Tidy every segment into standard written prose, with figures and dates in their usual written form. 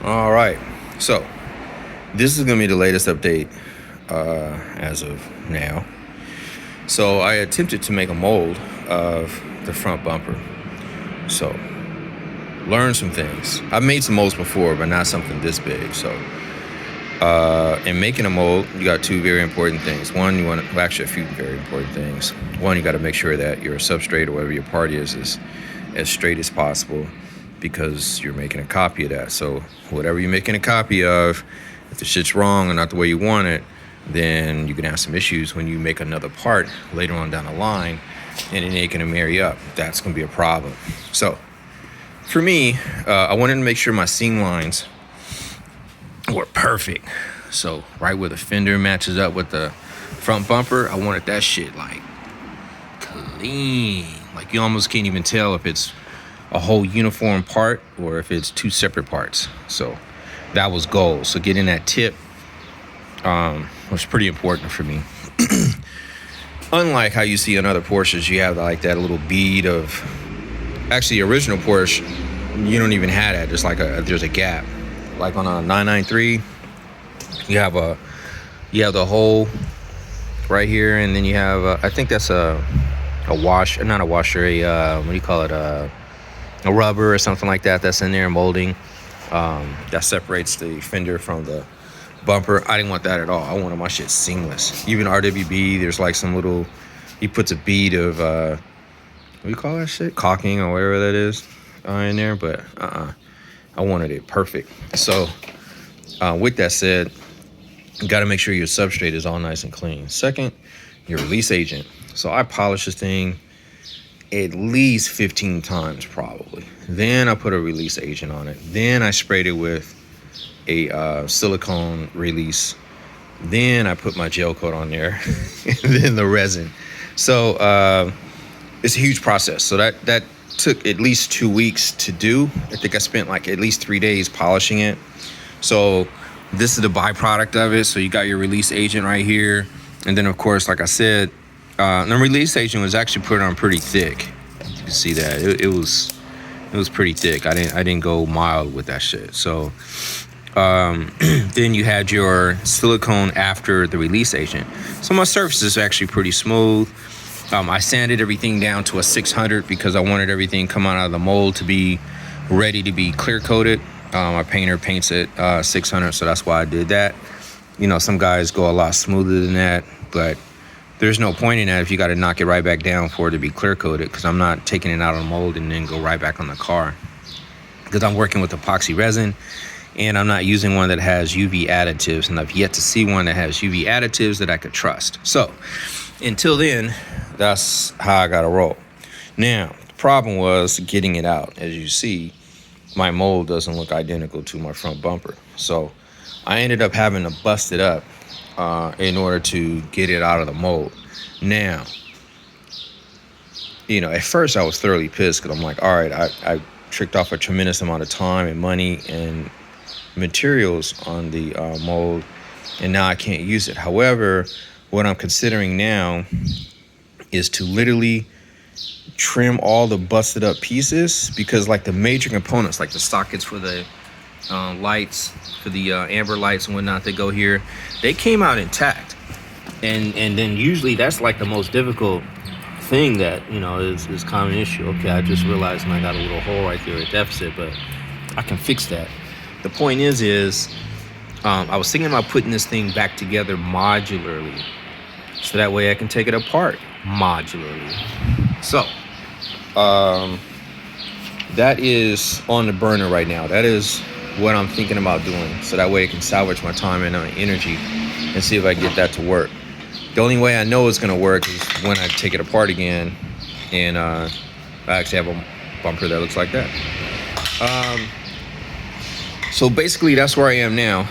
All right. So this is going to be the latest update as of now. So I attempted to make a mold of the front bumper. So learn some things. I've made some molds before, but not something this big. So in making a mold, you got two very important things. One, you want to, well, actually a few very important things. One, you got to make sure that your substrate or whatever your part is as straight as possible, because you're making a copy of that. So whatever you're making a copy of, if the shit's wrong or not the way you want it, then you can have some issues when you make another part later on down the line and it ain't gonna marry up. That's gonna be a problem. So for me, I wanted to make sure my seam lines were perfect. So right where the fender matches up with the front bumper, I wanted that shit like clean. Like you almost can't even tell if it's a whole uniform part or if it's two separate parts. So that was goal. So getting that tip was pretty important for me. Unlike how you see in other Porsches, you have like that little bead of, actually the original Porsche, you don't even have that. There's a gap. Like on a 993, you have the hole right here, and then you have I think that's a wash, not a washer, what do you call it? A rubber or something like that that's in there molding that separates the fender from the bumper. I didn't want that at all. I wanted my shit seamless. Even RWB, there's like some little, he puts a bead of what do you call that shit, caulking or whatever that is in there, but I wanted it perfect. So with that said, you got to make sure your substrate is all nice and clean. Second, your release agent. So I polished this thing at least 15 times probably. Then I put a release agent on it. Then I sprayed it with a silicone release. Then I put my gel coat on there and then the resin. So it's a huge process. So that took at least 2 weeks to do. I think I spent like at least 3 days polishing it. So this is the byproduct of it. So you got your release agent right here. And then of course, like I said, the release agent was actually put on pretty thick. You can see that it was pretty thick. I didn't go mild with that shit. So then you had your silicone after the release agent. So my surface is actually pretty smooth. I sanded everything down to a 600 because I wanted everything coming out of the mold to be ready to be clear coated. My painter paints it 600, so that's why I did that. You know, some guys go a lot smoother than that, but there's no point in that if you got to knock it right back down for it to be clear coated, because I'm not taking it out of the mold and then go right back on the car, because I'm working with epoxy resin and I'm not using one that has UV additives, and I've yet to see one that has UV additives that I could trust. So until then, that's how I got to roll. Now, the problem was getting it out. As you see, my mold doesn't look identical to my front bumper. So I ended up having to bust it up in order to get it out of the mold. Now, you know, at first I was thoroughly pissed because I'm like, all right, I tricked off a tremendous amount of time and money and materials on the mold, and now I can't use it. However, what I'm considering now is to literally trim all the busted up pieces, because like the major components, like the sockets for the lights, for the amber lights and whatnot that go here, they came out intact. And then usually that's like the most difficult thing that, you know, is common issue. Okay, I just realized I got a little hole right there, a deficit, but I can fix that. The point is I was thinking about putting this thing back together modularly, so that way I can take it apart modularly. So that is on the burner right now. That is what I'm thinking about doing, so that way I can salvage my time and my energy and see if I can get that to work. The only way I know it's gonna work is when I take it apart again and I actually have a bumper that looks like that. So basically that's where I am now.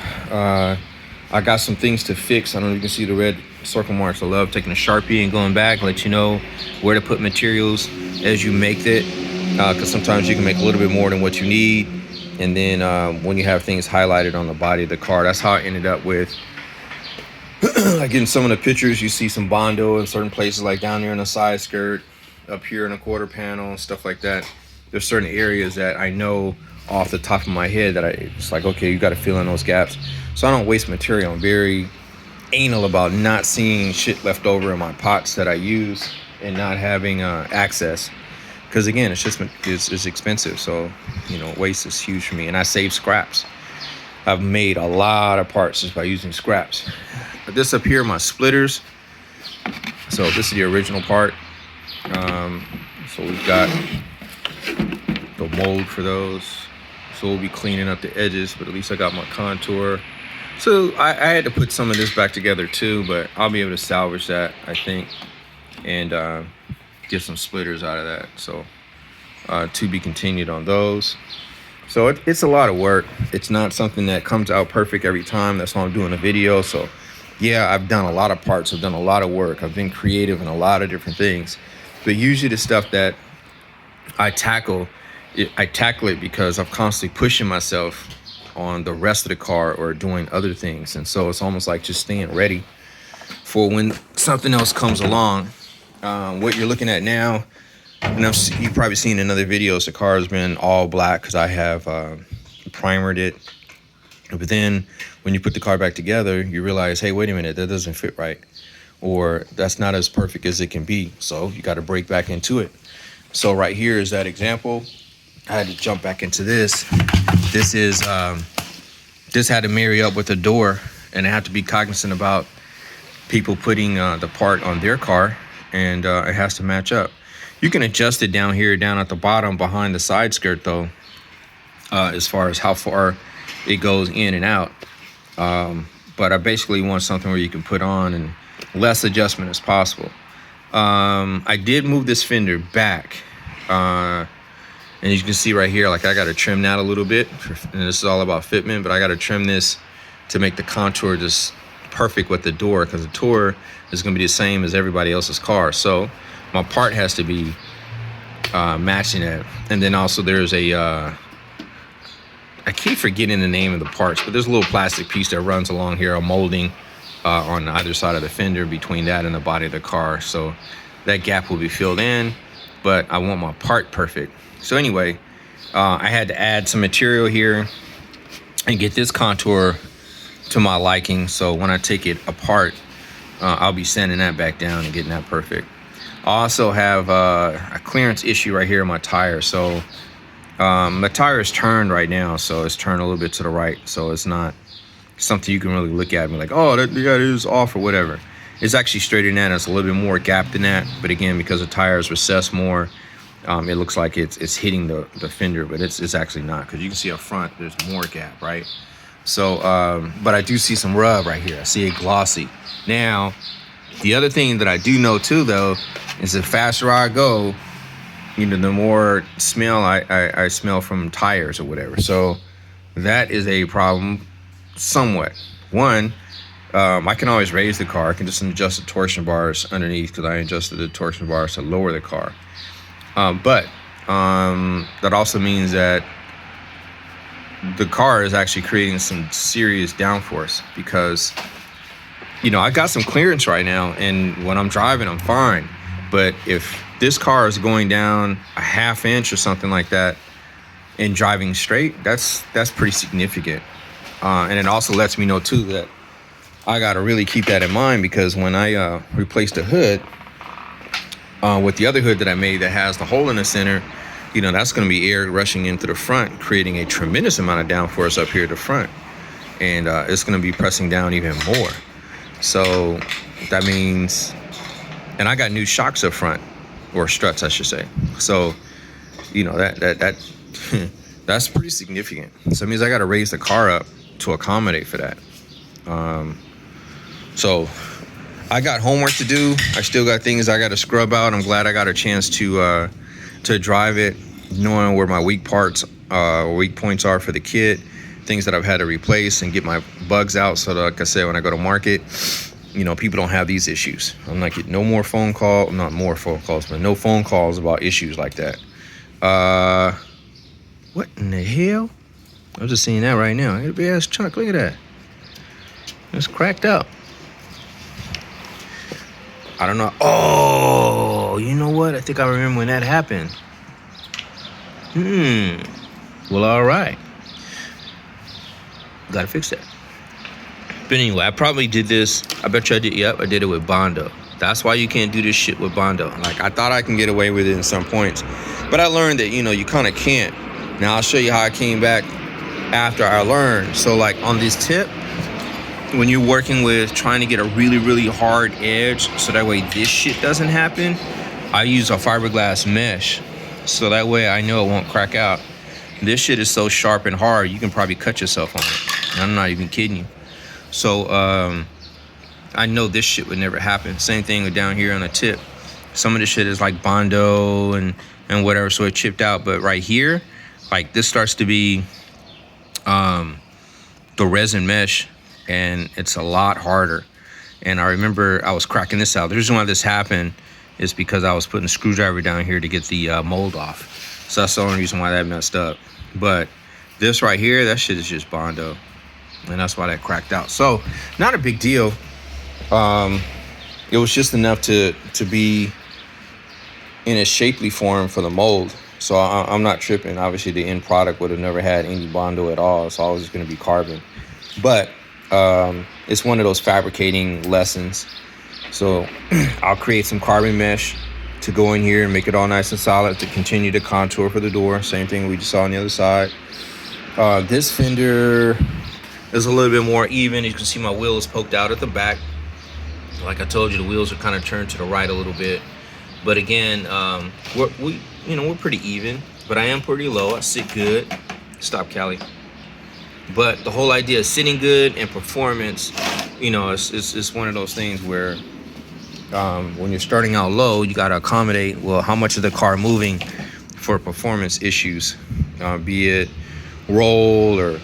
I got some things to fix. I don't know if you can see the red circle marks. I love taking a Sharpie and going back, let you know where to put materials as you make it, because sometimes you can make a little bit more than what you need. And then when you have things highlighted on the body of the car, that's how I ended up with, like in some of the pictures, you see some Bondo in certain places, like down there in the side skirt, up here in a quarter panel, stuff like that. There's certain areas that I know off the top of my head that it's like, okay, you got to fill in those gaps. So I don't waste material. I'm very anal about not seeing shit left over in my pots that I use and not having access. Because again, it's expensive. So, waste is huge for me. And I save scraps. I've made a lot of parts just by using scraps. This up here, my splitters. So this is the original part. So we've got the mold for those. So we'll be cleaning up the edges, but at least I got my contour. So I had to put some of this back together too, but I'll be able to salvage that, I think, and get some splitters out of that. So to be continued on those. So it's a lot of work. It's not something that comes out perfect every time. That's why I'm doing a video. So yeah, I've done a lot of parts. I've done a lot of work. I've been creative in a lot of different things. But usually the stuff that I tackle it because I'm constantly pushing myself on the rest of the car or doing other things. And so it's almost like just staying ready for when something else comes along. What you're looking at now, and you've probably seen in other videos, the car has been all black because I have primered it. But then when you put the car back together, you realize, hey, wait a minute, that doesn't fit right. Or that's not as perfect as it can be. So you got to break back into it. So right here is that example. I had to jump back into this. This had to marry up with the door, and I have to be cognizant about people putting the part on their car, and it has to match up. You can adjust it down here, down at the bottom behind the side skirt though, as far as how far it goes in and out. But I basically want something where you can put on and less adjustment as possible. I did move this fender back. And you can see right here, like I got to trim that a little bit. And this is all about fitment, but I got to trim this to make the contour just perfect with the door, because the door is going to be the same as everybody else's car. So my part has to be matching that. And then also there's I keep forgetting the name of the parts, but there's a little plastic piece that runs along here, a molding on either side of the fender between that and the body of the car. So that gap will be filled in, but I want my part perfect. So anyway, I had to add some material here and get this contour to my liking. So when I take it apart, I'll be sanding that back down and getting that perfect. I also have a clearance issue right here in my tire. So my tire is turned right now, so it's turned a little bit to the right. So it's not something you can really look at and be like, oh, that is off or whatever. It's actually straighter than that. It's a little bit more gap than that. But again, because the tire is recessed more, it looks like it's hitting the fender, but it's actually not, because you can see up front there's more gap, right? So but I do see some rub right here. I see it glossy. Now the other thing that I do know too though is the faster I go, the more smell I smell from tires or whatever. So that is a problem somewhat. One, I can always raise the car. I can just adjust the torsion bars underneath, because I adjusted the torsion bars to lower the car. But that also means that the car is actually creating some serious downforce, because, I got some clearance right now, and when I'm driving, I'm fine. But if this car is going down a ½ inch or something like that and driving straight, that's pretty significant. And it also lets me know too that I got to really keep that in mind, because when I replaced the hood, with the other hood that I made that has the hole in the center, that's going to be air rushing into the front, creating a tremendous amount of downforce up here at the front. And it's going to be pressing down even more. So that means, and I got new shocks up front, or struts, I should say. So, that that's pretty significant. So it means I got to raise the car up to accommodate for that. So I got homework to do. I still got things I got to scrub out. I'm glad I got a chance to drive it, knowing where my weak points are for the kit, things that I've had to replace and get my bugs out. So that, like I said, when I go to market, people don't have these issues. I'm not getting no more phone calls, not more phone calls, but no phone calls about issues like that. What in the hell? I'm just seeing that right now. It's a big ass chunk. Look at that. It's cracked up. I don't know. Oh, you know what? I think I remember when that happened. Well, all right. Gotta fix that. But anyway, I probably did this. I bet you I did. Yep, I did it with Bondo. That's why you can't do this shit with Bondo. Like, I thought I can get away with it in some points, but I learned that, you kind of can't. Now, I'll show you how I came back after I learned. So, like, on this tip, when you're working with trying to get a really, really hard edge, so that way this shit doesn't happen, I use a fiberglass mesh. So that way I know it won't crack out. This shit is so sharp and hard, you can probably cut yourself on it. And I'm not even kidding you. So I know this shit would never happen. Same thing with down here on the tip. Some of the shit is like Bondo and whatever, so it chipped out. But right here, like this starts to be the resin mesh, and it's a lot harder. And I remember I was cracking this out. The reason why this happened is because I was putting a screwdriver down here to get the mold off. So that's the only reason why that messed up. But this right here, that shit is just Bondo. And that's why that cracked out. So not a big deal. It was just enough to be in a shapely form for the mold. So I'm not tripping. Obviously the end product would have never had any Bondo at all. It's always going to be carbon. But it's one of those fabricating lessons. So I'll create some carbon mesh to go in here and make it all nice and solid to continue to contour for the door. Same thing we just saw on the other side. This fender is a little bit more even. You can see my wheel is poked out at the back. Like I told you, the wheels are kind of turned to the right a little bit. But again, we're pretty even. But I am pretty low. I sit good. Stop, Callie. But the whole idea of sitting good and performance, it's one of those things where when you're starting out low, you got to accommodate, well, how much of the car moving for performance issues, be it roll or,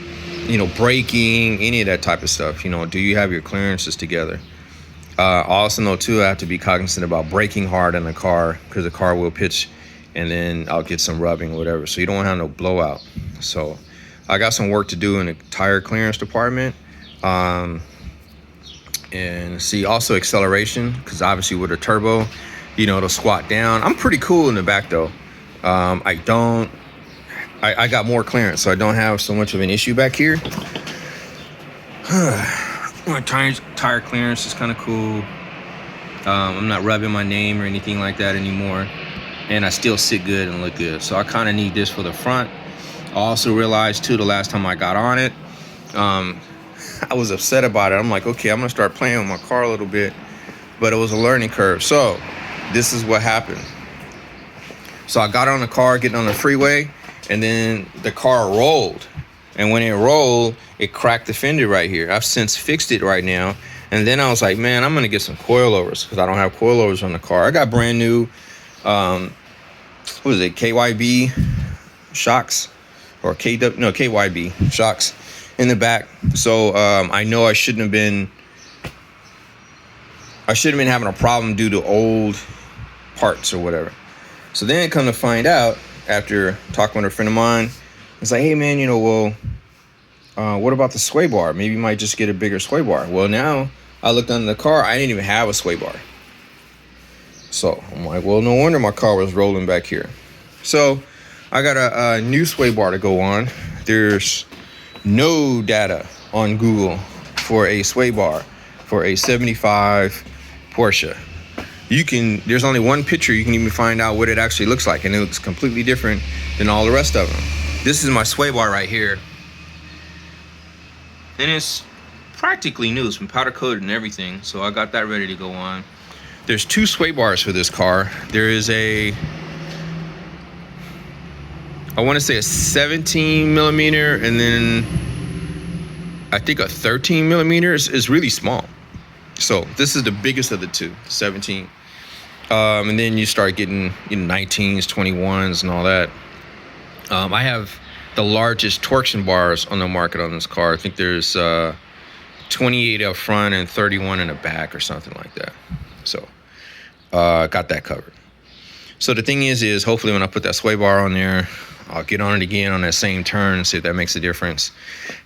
braking, any of that type of stuff. Do you have your clearances together? I also know, too, I have to be cognizant about braking hard in the car because the car will pitch and then I'll get some rubbing or whatever. So you don't want to have no blowout. So I got some work to do in the tire clearance department. And see, also acceleration, because obviously with a turbo, it'll squat down. I'm pretty cool in the back, though. I got more clearance, so I don't have so much of an issue back here. My tire clearance is kind of cool. I'm not rubbing my name or anything like that anymore. And I still sit good and look good. So I kind of need this for the front. I also realized, too, the last time I got on it, I was upset about it. I'm like, okay, I'm going to start playing with my car a little bit. But it was a learning curve. So this is what happened. So I got on the car, getting on the freeway, and then the car rolled. And when it rolled, it cracked the fender right here. I've since fixed it right now. And then I was like, man, I'm going to get some coilovers because I don't have coilovers on the car. I got brand new, KYB shocks or KYB shocks in the back. So I know I shouldn't have been having a problem due to old parts or whatever. So then come to find out, after talking with a friend of mine, it's like, hey man, what about the sway bar? Maybe you might just get a bigger sway bar. Well, now I looked under the car, I didn't even have a sway bar. So I'm like, well, no wonder my car was rolling back here. So I got a new sway bar to go on. There's no data on Google for a sway bar for a 75 Porsche. There's only one picture you can even find out what it actually looks like, and it looks completely different than all the rest of them. This is my sway bar right here. And it's practically new. It's been powder coated and everything, so I got that ready to go on. There's two sway bars for this car. There is I want to say a 17 millimeter, and then I think a 13 millimeter is really small. So this is the biggest of the two, 17. And then you start getting 19s, 21s, and all that. I have the largest torsion bars on the market on this car. I think there's 28 up front and 31 in the back or something like that. So got that covered. So the thing is hopefully when I put that sway bar on there, I'll get on it again on that same turn and see if that makes a difference.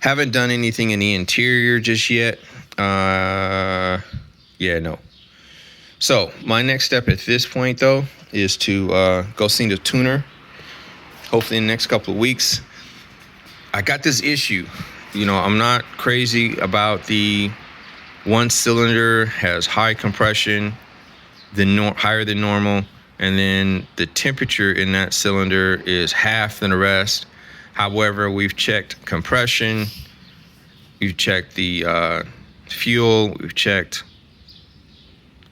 Haven't done anything in the interior just yet. No. So my next step at this point, though, is to go see the tuner, hopefully in the next couple of weeks. I got this issue. You know, I'm not crazy about the one cylinder has high compression, higher than normal, and then the temperature in that cylinder is half than the rest. However, we've checked compression, we've checked the fuel, we've checked,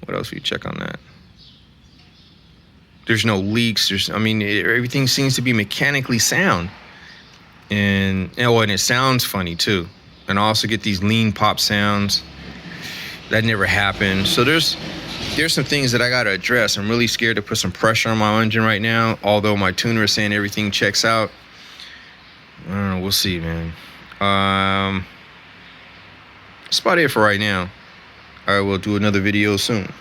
what else we check on that? There's no leaks. Everything seems to be mechanically sound. And it sounds funny too. And I also get these lean pop sounds. That never happened. So there's some things that I gotta address. I'm really scared to put some pressure on my engine right now, although my tuner is saying everything checks out. I don't know, we'll see, man. That's about it for right now. I will do another video soon.